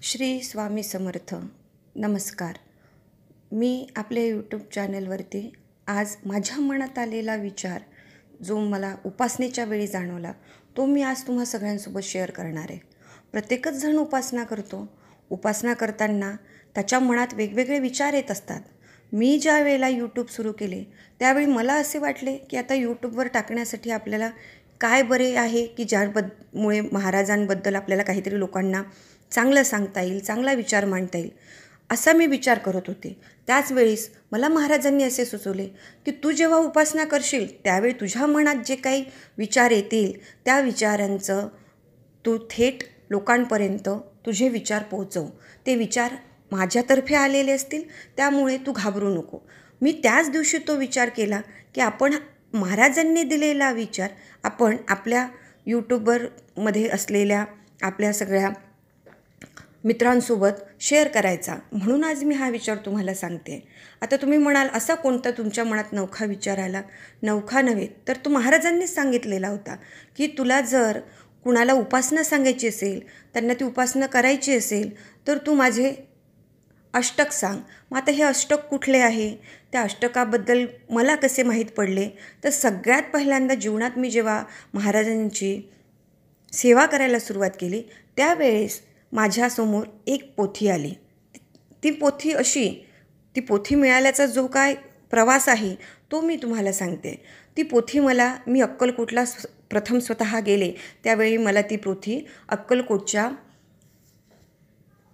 श्री स्वामी समर्थ. नमस्कार. मी आपल्या यूट्यूब चॅनलवरती आज माझ्या मनात आलेला विचार जो मला उपासनेच्या वेळी जाणवला तो मी आज तुम्हा सगळ्यांसोबत शेअर करणार आहे. प्रत्येकच जण उपासना करतो. उपासना करताना त्याच्या मनात वेगवेगळे विचार येत असतात. मी ज्या वेळेला यूट्यूब सुरू केले त्यावेळी मला असे वाटले की आता यूट्यूबवर टाकण्यासाठी आपल्याला काय बरे आहे की ज्यामुळे महाराजांबद्दल आपल्याला काहीतरी लोकांना चांगलं सांगता येईल, चांगला विचार मांडता येईल, असा मी विचार करत होते. त्याच वेळेस मला महाराजांनी असे सुचवले की तू जेव्हा उपासना करशील त्यावेळी तुझ्या मनात जे काही विचार येतील त्या विचारांचं तू थेट लोकांपर्यंत तुझे विचार पोहोचव. ते विचार माझ्यातर्फे आलेले असतील, त्यामुळे तू घाबरू नको. मी त्याच दिवशी तो विचार केला की आपण महाराजांनी दिलेला विचार आपण आपल्या यूट्यूबवरमध्ये असलेल्या आपल्या सगळ्या मित्रांसोबत शेअर करायचा. म्हणून आज मी हा विचार तुम्हाला सांगते. आता तुम्ही म्हणाल असा कोणता तुमच्या मनात नवखा विचार आला? नवखा नव्हे तर तो महाराजांनीच सांगितलेला होता की तुला जर कुणाला उपासना सांगायची असेल, त्यांना ती उपासना करायची असेल तर तू माझे अष्टक सांग. मग आता हे अष्टक कुठले आहे, त्या अष्टकाबद्दल मला कसे माहीत पडले? तर सगळ्यात पहिल्यांदा जीवनात मी जेव्हा महाराजांची सेवा करायला सुरुवात केली त्यावेळेस माझ्यासमोर एक पोथी आली. ती पोथी मिळाल्याचा जो काय प्रवास आहे तो मी तुम्हाला सांगते. ती पोथी मी अक्कलकोटला प्रथम स्वतः गेले त्यावेळी मला ती पोथी अक्कलकोटच्या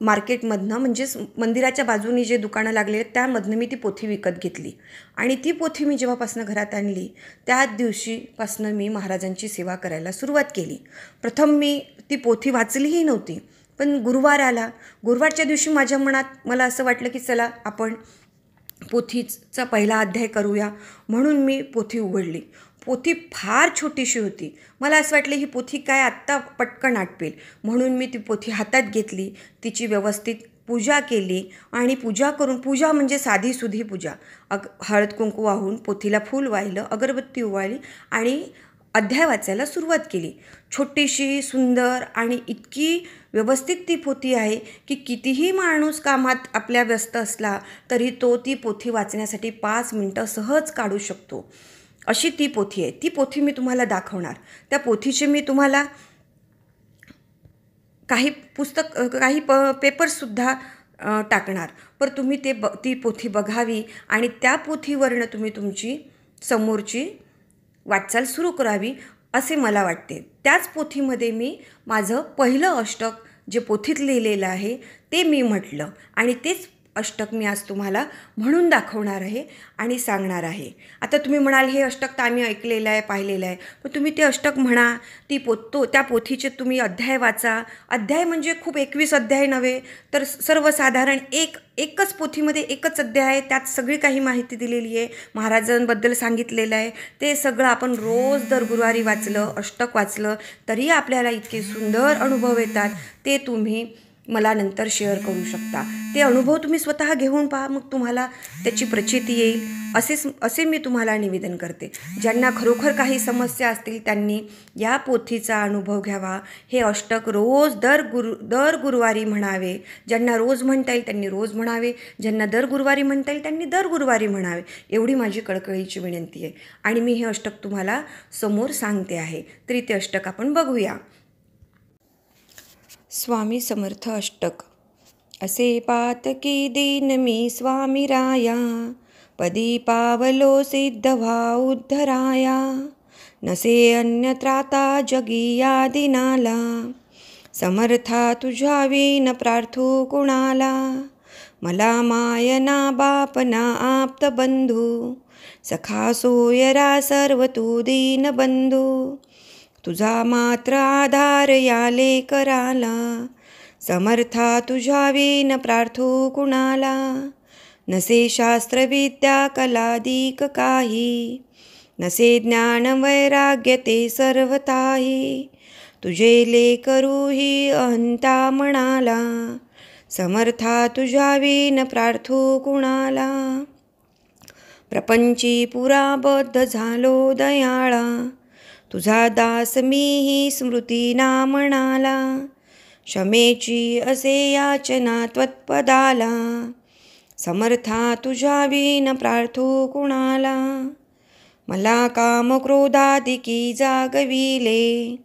मार्केटमधनं, म्हणजेच मंदिराच्या बाजूनी जे दुकानं लागले त्यामधनं मी ती पोथी विकत घेतली. आणि ती पोथी मी जेव्हापासनं घरात आणली त्याच दिवशीपासनं मी महाराजांची सेवा करायला सुरुवात केली. प्रथम मी ती पोथी वाचलीही नव्हती, पण गुरुवार आला. गुरुवारच्या दिवशी माझ्या मनात मला असं वाटलं की चला आपण पोथीचा पहिला अध्याय करूया. म्हणून मी पोथी उघडली. पोथी फार छोटीशी होती. मला असं वाटलं ही पोथी काय आत्ता पटकन आटपेल, म्हणून मी ती पोथी हातात घेतली, तिची व्यवस्थित पूजा केली. आणि पूजा म्हणजे साधीसुधी पूजा. हळद कुंकू वाहून पोथीला फूल वाहिलं, अगरबत्ती ओवाळली आणि अध्याय वाचायला सुरुवात केली. छोटीशी, सुंदर आणि इतकी व्यवस्थित ती पोथी आहे की कितीही माणूस कामात आपल्या व्यस्त असला तरी तो ती पोथी वाचण्यासाठी 5 मिनटं सहज काढू शकतो. अशी ती पोथी आहे. ती पोथी मी तुम्हाला दाखवणार. त्या पोथीचे मी तुम्हाला काही पेपर्ससुद्धा टाकणार. पण तुम्ही ती पोथी बघावी आणि त्या पोथीवरनं तुम्ही तुमची समोरची वाटचाल सुरू करावी असे मला वाटते. त्याच पोथीमध्ये मी माझं पहिलं अष्टक जे पोथीत लिहिलेलं आहे ते मी म्हटलं आणि तेच अष्टक मी आज तुम्हाला म्हणून दाखवणार आहे आणि सांगणार आहे. आता तुम्ही म्हणाल हे अष्टक तर आम्ही ऐकलेलं आहे, पाहिलेलं आहे, पण तुम्ही ते अष्टक म्हणा, त्या पोथीचे तुम्ही अध्याय वाचा. अध्याय म्हणजे खूप 21 अध्याय नव्हे तर सर्वसाधारण एकच पोथीमध्ये एकच अध्याय आहे, त्यात सगळी काही माहिती दिलेली आहे, महाराजांबद्दल सांगितलेलं आहे. ते सगळं आपण रोज दर गुरुवारी वाचलं, अष्टक वाचलं तरी आपल्याला इतके सुंदर अनुभव येतात. ते तुम्ही मला नंतर शेअर करू शकता. ते अनुभव तुम्ही स्वतः घेऊन पहा, मग तुम्हाला त्याची प्रचिती येईल. असे मी तुम्हाला निवेदन करते. ज्यांना खरोखर काही समस्या असतील त्यांनी या पोथीचा अनुभव घ्यावा. हे अष्टक रोज दर गुरुवारी म्हणावे. ज्यांना रोज म्हणता येईल त्यांनी रोज म्हणावे, ज्यांना दर गुरुवारी म्हणता येईल त्यांनी दर गुरुवारी म्हणावे. एवढी माझी कळकळीची विनंती आहे. आणि मी हे अष्टक तुम्हाला समोर सांगते आहे. तरी ते अष्टक आपण बघूया. स्वामी समर्थ अष्टक. असे पातकी दीन मी स्वामी राया, पदी पावलो सिद्ध व्हा उद्धराया. नसे अन्य त्राता जगी या दिनाला, समर्था तुझ्या विन प्रार्थू कुणाला. मला मायना बापना आप्त बंधू, सखा सोयरा सर्व तू दीन बंधू. तुझा मात्र आधार याले कराला, समर्था तुझ्या विन प्रार्थू कुणाला. नसे शास्त्र विद्या कलादिक काही, नसे ज्ञान वैराग्य ते सर्वताही. तुझे लेकरूही अहंता म्हणाला, समर्था तुझ्या विन प्रार्थू कुणाला. प्रपंची पुराबद्ध झालो दयाळा, तुझा दास मीही स्मृती ना म्हणाला. क्षमेची असे याचना त्वत्पदाला, समर्था तुझ्या विन प्रार्थू कुणाला. मला काम क्रोधादिकी जागविले,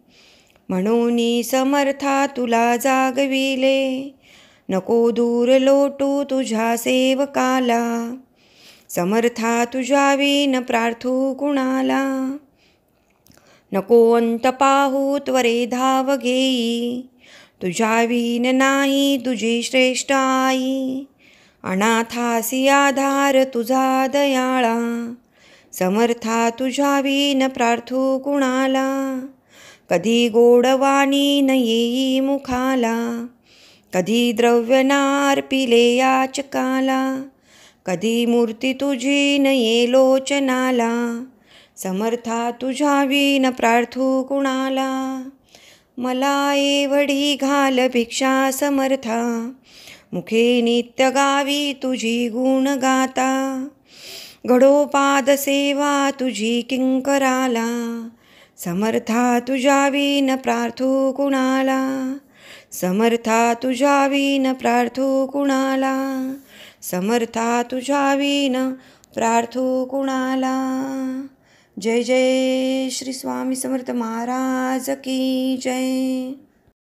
म्हणून समर्था तुला जागविले. नको दूर लोटू तुझ्या सेवकाला, समर्था तुझ्या विन प्रार्थू कुणाला. नको अंत पाहू त्वरे धाव घेई, तुझ्या विन नाही तुझी श्रेष्ठ आई. अनाथासी आधार तुझा दयाळा, समर्था तुझ्या विन प्रार्थू कुणाला. कधी गोडवाणी न येई मुखाला, कधी द्रव्य नार्पिले याचकाला. कधी मूर्ती तुझी न ये लोचनाला, समर्था तुझ्या विन प्रार्थू कुणाला. मला एवढी घाल भिक्षा समर्था, मुखे नित्य गावी तुझी गुण गाता. घडोपाद सेवा तुझी किंकराला, समर्था तुझ्या विन प्रार्थू कुणाला. समर्था तुझ्या विन प्रार्थू कुणाला, समर्था तुझ्या विन प्रार्थू कुणाला. जय जय श्री स्वामी समर्थ महाराज की जय.